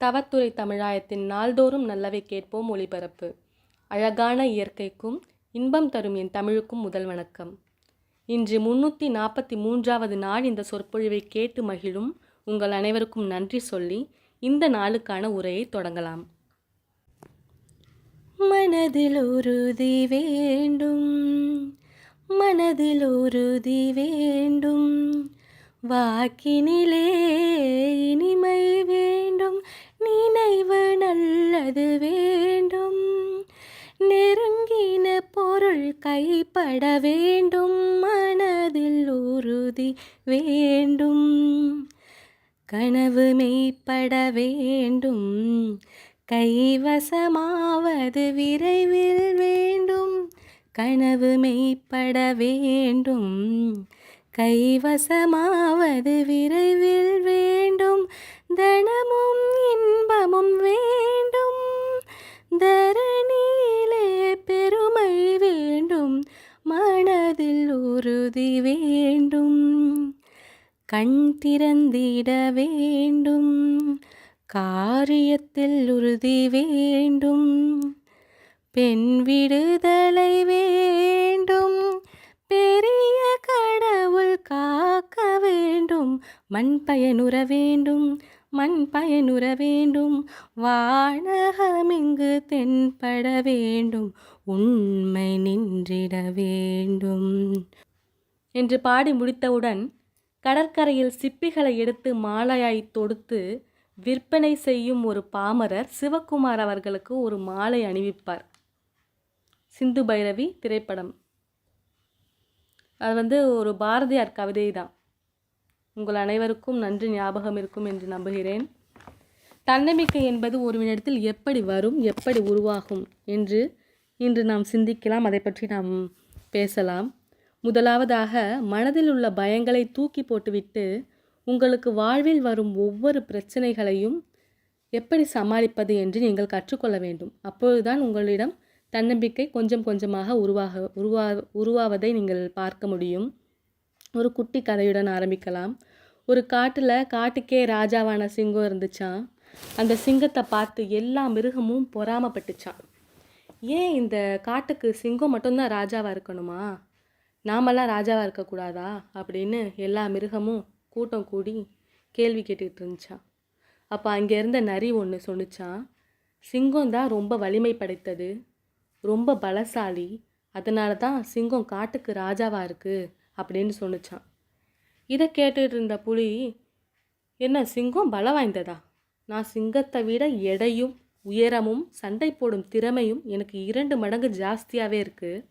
தவத்துரை தமிழாயத்தின் நாள்தோறும் நல்லவை கேட்போம் ஒளிபரப்பு. அழகான இயற்கைக்கும் இன்பம் தரும் என் தமிழுக்கும் முதல் வணக்கம். இன்று 343வது நாள் இந்த சொற்பொழிவை கேட்டு மகிழும் உங்கள் அனைவருக்கும் நன்றி சொல்லி இந்த நாளுக்கான உரையை தொடங்கலாம். மனதில் உறுதி வேண்டும், மனதில் உறுதி வேண்டும், வாக்கினிலே இனிமை வேண்டும், நினைவு நல்லது வேண்டும், நெருங்கின பொருள் கைப்பட வேண்டும், மனதில் உறுதி வேண்டும், கனவு மெய்ப்பட வேண்டும், கைவசமாவது விரைவில் வேண்டும், கனவு மெய்ப்பட வேண்டும், கைவசமாவது விரைவில் வேண்டும், தனமும் இன்பமும் வேண்டும், தரணியிலே பெருமை வேண்டும், மனதில் உறுதி வேண்டும், கண் திறந்திட வேண்டும், காரியத்தில் உறுதி வேண்டும், பெண் விடுதலை வேண்டும், பெரிய கடவுள் காக்க வேண்டும், மண் பயனுற வேண்டும், மண் பயனுற வேண்டும், வானகமிங்கு தென்பட வேண்டும், உண்மை நின்றிட வேண்டும் என்று பாடி முடித்தவுடன் கடற்கரையில் சிப்பிகளை எடுத்து மாலையாய் தொடுத்து விற்பனை செய்யும் ஒரு பாமரர் சிவகுமார் அவர்களுக்கு ஒரு மாலை அணிவிப்பார். சிந்து பைரவி திரைப்படம். அது ஒரு பாரதியார் கவிதை தான். உங்கள் அனைவருக்கும் நன்றி ஞாபகம் இருக்கும் என்று நம்புகிறேன். தன்னம்பிக்கை என்பது ஒருவனிடத்தில் எப்படி வரும், எப்படி உருவாகும் என்று இன்று நாம் சிந்திக்கலாம். அதை பற்றி நாம் பேசலாம். முதலாவதாக, மனதில் உள்ள பயங்களை தூக்கி போட்டுவிட்டு உங்களுக்கு வாழ்வில் வரும் ஒவ்வொரு பிரச்சனைகளையும் எப்படி சமாளிப்பது என்று நீங்கள் கற்றுக்கொள்ள வேண்டும். அப்பொழுதுதான் உங்களிடம் தன்னம்பிக்கை கொஞ்சம் கொஞ்சமாக உருவாவதை நீங்கள் பார்க்க முடியும். ஒரு குட்டி கதையுடன் ஆரம்பிக்கலாம். ஒரு காட்டுக்கே ராஜாவான சிங்கம் இருந்துச்சான். அந்த சிங்கத்தை பார்த்து எல்லா மிருகமும் பொறாமப்பட்டுச்சான். ஏன் இந்த காட்டுக்கு சிங்கம் மட்டும்தான் ராஜாவாக இருக்கணுமா, நாமெல்லாம் ராஜாவாக இருக்கக்கூடாதா அப்படின்னு எல்லா மிருகமும் கூட்டம் கூடி கேள்வி கேட்டுக்கிட்டு இருந்துச்சான். அப்போ அங்கே இருந்த நரி ஒன்று சொன்னிச்சான், சிங்கம் தான் ரொம்ப வலிமை படைத்தது, ரொம்ப பலசாலி, அதனால தான் சிங்கம் காட்டுக்கு ராஜாவாக இருக்குது அப்படின்னு சொன்னிச்சான். இதை கேட்டுட்டு இருந்த புலி, என்ன சிங்கம் பலம் வாய்ந்ததா? நான் சிங்கத்தை விட எடையும் உயரமும் சண்டை போடும் திறமையும் எனக்கு 2 மடங்கு ஜாஸ்தியாகவே இருக்குது,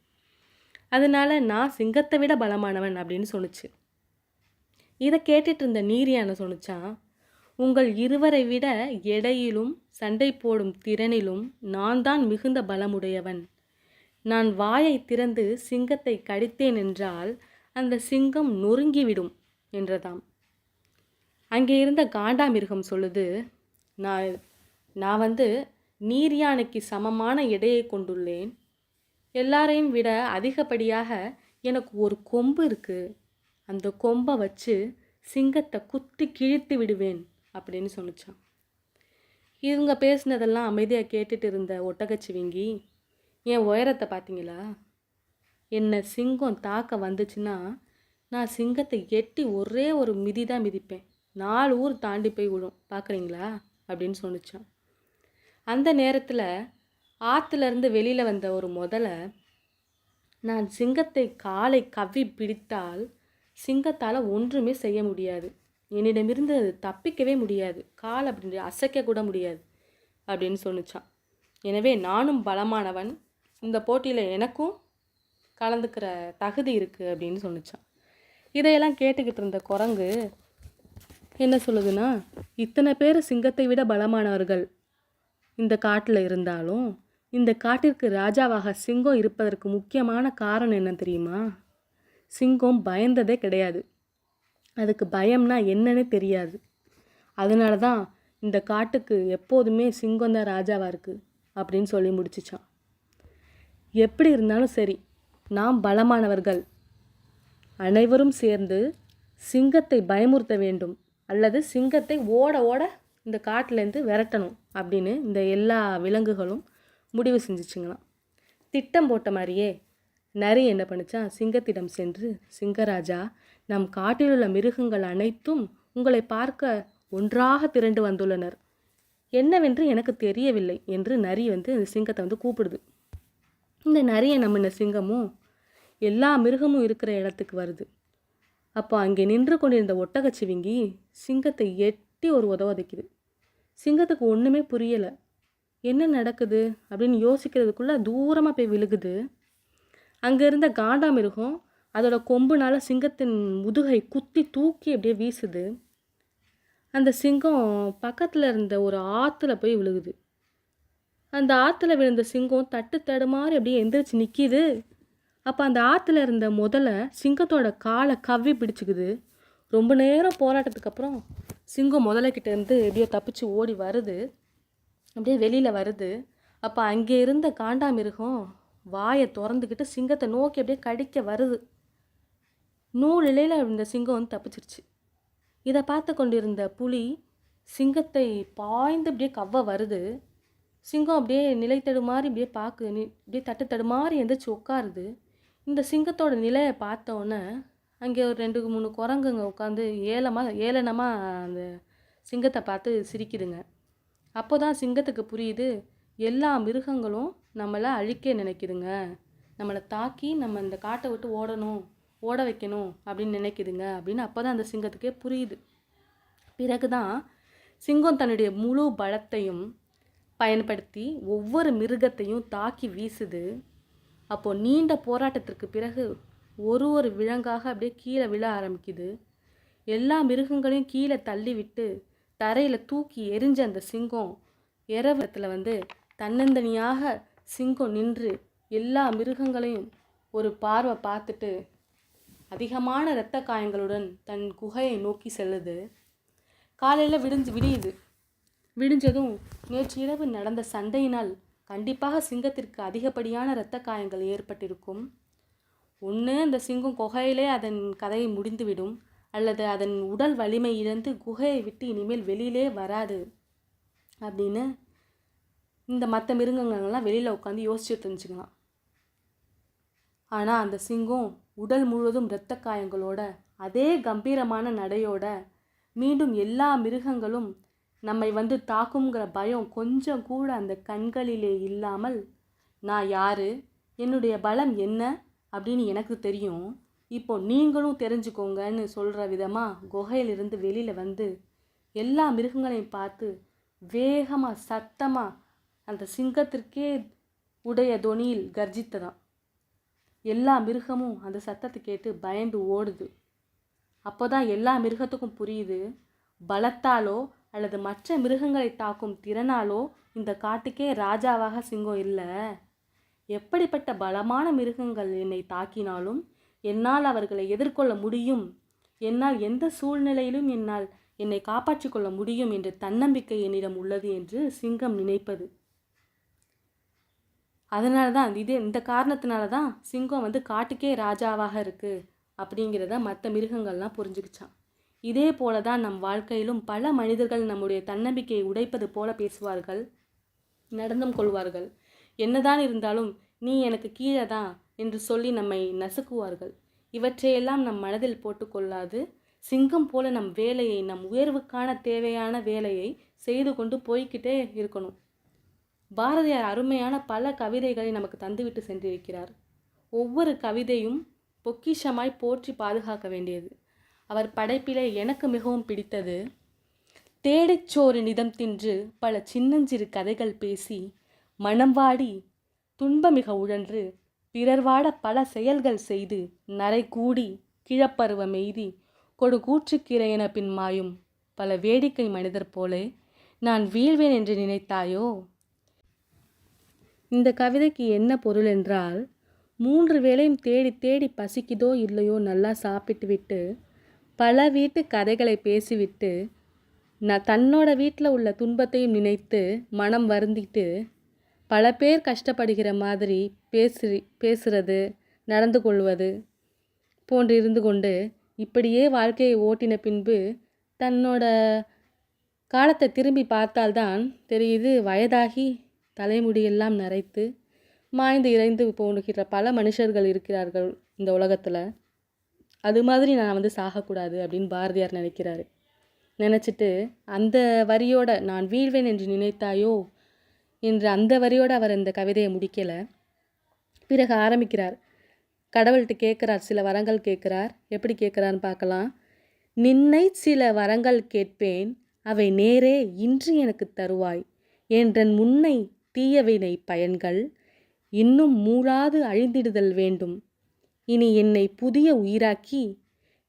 அதனால நான் சிங்கத்தை விட பலமானவன் அப்படின்னு சொன்னிச்சு. இதை கேட்டுட்டு இருந்த நீரியான சொன்னிச்சான், உங்கள் இருவரை விட எடையிலும் சண்டை போடும் திறனிலும் நான் தான் மிகுந்த பலமுடையவன். நான் வாயை திறந்து சிங்கத்தை கடித்தேன் என்றால் அந்த சிங்கம் நொறுங்கிவிடும் என்றதாம். அங்கே இருந்த காண்டாமிருகம் சொல்லுது, நான் நீர் யானைக்கு சமமான எடையை கொண்டுள்ளேன், எல்லாரையும் விட அதிகப்படியாக எனக்கு ஒரு கொம்பு இருக்குது, அந்த கொம்பை வச்சு சிங்கத்தை குத்தி கிழித்து விடுவேன் அப்படின்னு சொன்னிச்சான். இவங்க பேசினதெல்லாம் அமைதியாக கேட்டுட்டு இருந்த ஒட்டகச்சிவிங்கி, என் உயரத்தை பார்த்தீங்களா, என்னை சிங்கம் தாக்க வந்துச்சுன்னா நான் சிங்கத்தை எட்டி ஒரே ஒரு மிதி தான் மிதிப்பேன், 4 ஊர் தாண்டி போய் விடும், பார்க்குறீங்களா அப்படின்னு சொன்னிச்சான். அந்த நேரத்தில் ஆற்றுலேருந்து வெளியில் வந்த ஒரு முதலை, நான் சிங்கத்தை காலை கவ்வி பிடித்தால் சிங்கத்தால் ஒன்றுமே செய்ய முடியாது, என்னிடமிருந்து அது தப்பிக்கவே முடியாது, கால் அப்படி அசைக்க கூட முடியாது அப்படின்னு சொன்னிச்சான். எனவே நானும் பலமானவன், இந்த போட்டியில் எனக்கும் கலந்துக்கிற தகுதி இருக்குது அப்படின்னு சொன்னிச்சான். இதையெல்லாம் கேட்டுக்கிட்டு இருந்த குரங்கு என்ன சொல்லுதுன்னா, இத்தனை பேர் சிங்கத்தை விட பலமானவர்கள் இந்த காட்டில் இருந்தாலும் இந்த காட்டிற்கு ராஜாவாக சிங்கம் இருப்பதற்கு முக்கியமான காரணம் என்ன தெரியுமா? சிங்கம் பயந்ததே கிடையாது, அதுக்கு பயம்னா என்னன்னு தெரியாது, அதனால தான் இந்த காட்டுக்கு எப்போதுமே சிங்கம் தான் ராஜாவாக இருக்குது அப்படின்னு சொல்லி முடிச்சிச்சான். எப்படி இருந்தாலும் சரி, நாம் பலமானவர்கள், அனைவரும் சேர்ந்து சிங்கத்தை பயமுறுத்த வேண்டும், அல்லது சிங்கத்தை ஓட ஓட இந்த காட்டிலேருந்து விரட்டணும் அப்படின்னு இந்த எல்லா விலங்குகளும் முடிவு செஞ்சிச்சுங்களாம். திட்டம் போட்ட மாதிரியே நரி என்ன பண்ணுச்சா, சிங்கத்திடம் சென்று, சிங்கராஜா, நம் காட்டில் உள்ள மிருகங்கள் அனைத்தும் உங்களை பார்க்க ஒன்றாக திரண்டு வந்துள்ளனர். என்னவென்று எனக்கு தெரியவில்லை என்று நரி இந்த சிங்கத்தை கூப்பிடுது. இந்த நரியை நம்பின சிங்கமும் எல்லா மிருகமும் இருக்கிற இடத்துக்கு வருது. அப்போ அங்கே நின்று கொண்டிருந்த ஒட்டகச்சிவிங்கி சிங்கத்தை எட்டி ஒரு உதைக்குது. சிங்கத்துக்கு ஒன்றுமே புரியலை, என்ன நடக்குது அப்படின்னு யோசிக்கிறதுக்குள்ளே தூரமாக போய் விழுகுது. அங்கே இருந்த காண்டாமிருகம் அதோட கொம்புனால சிங்கத்தின் முதுகை குத்தி தூக்கி அப்படியே வீசுது. அந்த சிங்கம் பக்கத்தில் இருந்த ஒரு ஆற்றுல போய் விழுகுது. அந்த ஆற்றுல விழுந்த சிங்கம் தட்டு தடுமாறி அப்படியே எந்திரிச்சு நிற்கிது. அப்போ அந்த ஆற்றுல இருந்த முதல்ல சிங்கத்தோட காலை கவ்வி பிடிச்சிக்குது. ரொம்ப நேரம் போராட்டத்துக்கு அப்புறம் சிங்கம் முதலைக்கிட்டேருந்து எப்படியோ தப்பிச்சு ஓடி வருது, அப்படியே வெளியில் வருது. அப்போ அங்கே இருந்த காண்டாமிருகம் வாயை திறந்துக்கிட்டு சிங்கத்தை நோக்கி அப்படியே கடிக்க வருது. நூல் இலையில் இந்த சிங்கம் தப்பிச்சிருச்சு. இதை பார்த்து கொண்டிருந்த புலி சிங்கத்தை பாய்ந்து அப்படியே கவ்வ வருது. சிங்கம் அப்படியே நிலை தடுமாறி அப்படியே அப்படியே தட்டு தடுமாறி எந்திரிச்சு உட்காருது. இந்த சிங்கத்தோட நிலையை பார்த்தோன்னே அங்கே ஒரு 2-3 குரங்குங்க உட்காந்து ஏளனமாக அந்த சிங்கத்தை பார்த்து சிரிக்குதுங்க. அப்போ தான் சிங்கத்துக்கு புரியுது, எல்லா மிருகங்களும் நம்மளை அழிக்க நினைக்குதுங்க, நம்மளை தாக்கி நம்ம இந்த காட்டை விட்டு ஓட வைக்கணும் அப்படின்னு நினைக்குதுங்க அப்படின்னு அப்போ தான் அந்த சிங்கத்துக்கே புரியுது. பிறகு தான் சிங்கம் தன்னுடைய முழு பலத்தையும் பயன்படுத்தி ஒவ்வொரு மிருகத்தையும் தாக்கி வீசுது. அப்போது நீண்ட போராட்டத்திற்கு பிறகு ஒரு விலங்காக அப்படியே கீழே விழ ஆரம்பிக்குது. எல்லா மிருகங்களையும் கீழே தள்ளி விட்டு தரையில் தூக்கி எரிஞ்ச அந்த சிங்கம் இரவத்தில் தன்னந்தனியாக சிங்கம் நின்று எல்லா மிருகங்களையும் ஒரு பார்வை பார்த்துட்டு அதிகமான இரத்த காயங்களுடன் தன் குகையை நோக்கி செல்லுது. காலையில் விடிஞ்சதும் நேற்று இரவு நடந்த சண்டையினால் கண்டிப்பாக சிங்கத்திற்கு அதிகப்படியான இரத்த காயங்கள் ஏற்பட்டிருக்கும். ஒன்று அந்த சிங்கம் குகையிலே அதன் கதையை முடிந்துவிடும், அல்லது அதன் உடல் வலிமை இழந்து குகையை விட்டு இனிமேல் வெளியிலே வராது அப்படின்னு இந்த மற்ற மிருகங்கள்லாம் வெளியில் உட்காந்து யோசிச்சுட்டு இருந்துச்சுங்களாம். ஆனால் அந்த சிங்கம் உடல் முழுவதும் இரத்த காயங்களோட அதே கம்பீரமான நடையோட மீண்டும் எல்லா மிருகங்களும் நம்மை தாக்குங்கிற பயம் கொஞ்சம் கூட அந்த கண்களிலே இல்லாமல், நான் யாரு, என்னுடைய பலம் என்ன அப்படின்னு எனக்கு தெரியும், இப்போ நீங்களும் தெரிஞ்சுக்கோங்கன்னு சொல்கிற விதமாக குகையிலிருந்து வெளியில் எல்லா மிருகங்களையும் பார்த்து வேகமாக சத்தமாக அந்த சிங்கத்திற்கே உடைய தொனியில் கர்ஜித்ததான். எல்லா மிருகமும் அந்த சத்தத்தை கேட்டு பயந்து ஓடுது. அப்போ தான் எல்லா மிருகத்துக்கும் புரியுது, பலத்தாலோ அல்லது மற்ற மிருகங்களை தாக்கும் திறனாலோ இந்த காட்டுக்கே ராஜாவாக சிங்கம் இல்லை. எப்படிப்பட்ட பலமான மிருகங்கள் என்னை தாக்கினாலும் என்னால் அவர்களை எதிர்கொள்ள முடியும், என்னால் எந்த சூழ்நிலையிலும் என்னை காப்பாற்றிக் கொள்ள முடியும் என்ற தன்னம்பிக்கை என்னிடம் உள்ளது என்று சிங்கம் நினைப்பது. அதனால தான் இந்த காரணத்தினால தான் சிங்கம் காட்டுக்கே ராஜாவாக இருக்குது அப்படிங்கிறத மற்ற மிருகங்கள்லாம் புரிஞ்சுக்கிச்சான். இதே போல தான் நம் வாழ்க்கையிலும் பல மனிதர்கள் நம்முடைய தன்னம்பிக்கையை உடைப்பது போல பேசுவார்கள், நடந்தும் கொள்வார்கள். என்னதான் இருந்தாலும் நீ எனக்கு கீழே தான் என்று சொல்லி நம்மை நசுக்குவார்கள். இவற்றையெல்லாம் நம் மனதில் போட்டுக்கொள்ளாது சிங்கம் போல நம் வேலையை, நம் உயர்வுக்கான தேவையான வேலையை செய்து கொண்டு போய்கிட்டே இருக்கணும். பாரதியார் அருமையான பல கவிதைகளை நமக்கு தந்துவிட்டு சென்றிருக்கிறார். ஒவ்வொரு கவிதையும் பொக்கிஷமாய் போற்றி பாதுகாக்க வேண்டியது. அவர் படைப்பிலே எனக்கு மிகவும் பிடித்தது, தேடிச்சோறு நிதம் தின்று பல சின்னஞ்சிறு கதைகள் பேசி மனம் வாடி துன்பமிக உழன்று பிறர் வாட பல செயல்கள் செய்து நரை கூடி கிழப்பருவம் எய்தி கொடு கூற்றுக்கிரையென பின் மாயும் பல வேடிக்கை மனிதர் போலே நான் வீழ்வேன் என்று நினைத்தாயோ. இந்த கவிதைக்கு என்ன பொருள் என்றால், 3 வேளையும் தேடி தேடி பசிக்குதோ இல்லையோ நல்லா சாப்பிட்டு விட்டு பல வீட்டு கதைகளை பேசிவிட்டு தன்னோட வீட்டில் உள்ள துன்பத்தையும் நினைத்து மனம் வருந்திட்டு பல பேர் கஷ்டப்படுகிற மாதிரி பேசுறது, நடந்து கொள்வது போன்று இருந்து கொண்டு இப்படியே வாழ்க்கையை ஓட்டின பின்பு தன்னோட காலத்தை திரும்பி பார்த்தால்தான் தெரியுது, வயதாகி தலைமுடியெல்லாம் நரைத்து மாய்ந்து இறைந்து போகிற பல மனுஷர்கள் இருக்கிறார்கள் இந்த உலகத்தில். அது மாதிரி நான் சாகக்கூடாது அப்படின்னு பாரதியார் நினைக்கிறாரு. நினச்சிட்டு அந்த வரியோட நான் வீழ்வேன் என்று நினைத்தாயோ என்று அந்த வரியோடு அவர் இந்த கவிதையை முடிக்கலை. பிறகு ஆரம்பிக்கிறார். கடவுள்கிட்ட கேட்குறார், சில வரங்கள் கேட்குறார். எப்படி கேட்குறான்னு பார்க்கலாம். நின்னை சில வரங்கள் கேட்பேன், அவை நேரே இன்று எனக்கு தருவாய். என்றன் முன்னை தீயவினை பயன்கள் இன்னும் மூளாது அழிந்திடுதல் வேண்டும். இனி என்னை புதிய உயிராக்கி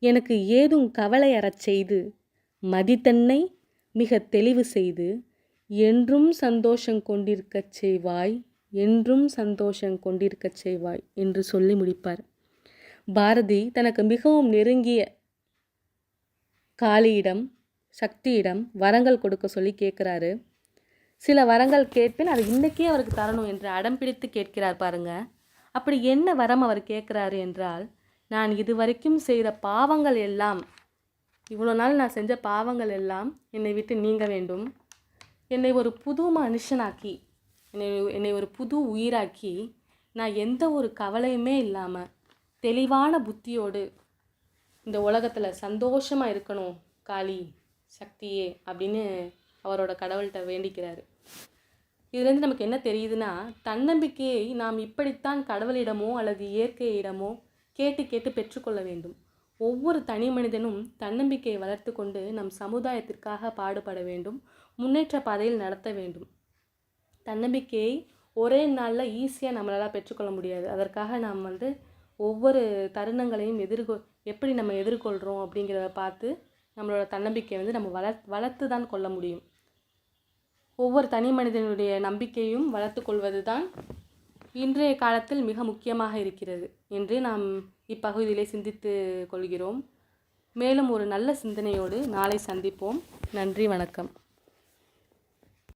எனக்கு ஏதும் கவலை அறச் செய்து மதித்தன்னை மிக தெளிவு செய்து என்றும் சந்தோஷம் கொண்டிருக்கச் செய்வாய், என்றும் சந்தோஷம் கொண்டிருக்கச் செய்வாய் என்று சொல்லி முடிப்பார். பாரதி தனக்கு மிகவும் நெருங்கிய காளியிடம், சக்தியிடம் வரங்கள் கொடுக்க சொல்லி கேட்குறாரு. சில வரங்கள் கேட்பேன், அது இன்றைக்கே அவருக்கு தரணும் என்று அடம் பிடித்து கேட்கிறார் பாருங்க. அப்படி என்ன வரம் அவர் கேட்குறாரு என்றால், நான் இதுவரைக்கும் செய்த பாவங்கள் எல்லாம், இவ்வளோ நாள் நான் செஞ்ச பாவங்கள் எல்லாம் என்னை விட்டு நீங்க வேண்டும். என்னை ஒரு புது மனுஷனாக்கி, என்னை ஒரு புது உயிராக்கி, நான் எந்த ஒரு கவலையுமே இல்லாமல் தெளிவான புத்தியோடு இந்த உலகத்தில் சந்தோஷமாக இருக்கணும் காளி சக்தியே அப்படின்னு அவரோட கடவுள்கிட்ட வேண்டிக்கிறாரு. இதுலேருந்து நமக்கு என்ன தெரியுதுன்னா, தன்னம்பிக்கையை நாம் இப்படித்தான் கடவுளிடமோ அல்லது இயற்கையிடமோ கேட்டு கேட்டு பெற்றுக்கொள்ள வேண்டும். ஒவ்வொரு தனி மனிதனும் தன்னம்பிக்கையை வளர்த்து கொண்டு நம் சமுதாயத்திற்காக பாடுபட வேண்டும், முன்னேற்ற பாதையில் நடத்த வேண்டும். தன்னம்பிக்கையை ஒரே நாளில் ஈஸியாக நம்மளால் பெற்றுக்கொள்ள முடியாது. அதற்காக நாம் ஒவ்வொரு தருணங்களையும் எப்படி நம்ம எதிர்கொள்கிறோம் அப்படிங்கிறத பார்த்து நம்மளோட தன்னம்பிக்கையை நம்ம வளர்த்து தான் கொள்ள முடியும். ஒவ்வொரு தனி மனிதனுடைய நம்பிக்கையும் வளர்த்து கொள்வது தான் இன்றைய காலத்தில் மிக முக்கியமாக இருக்கிறது என்று நாம் இப்பகுதியிலே சிந்தித்து கொள்கிறோம். மேலும் ஒரு நல்ல சிந்தனையோடு நாளை சந்திப்போம். நன்றி, வணக்கம்.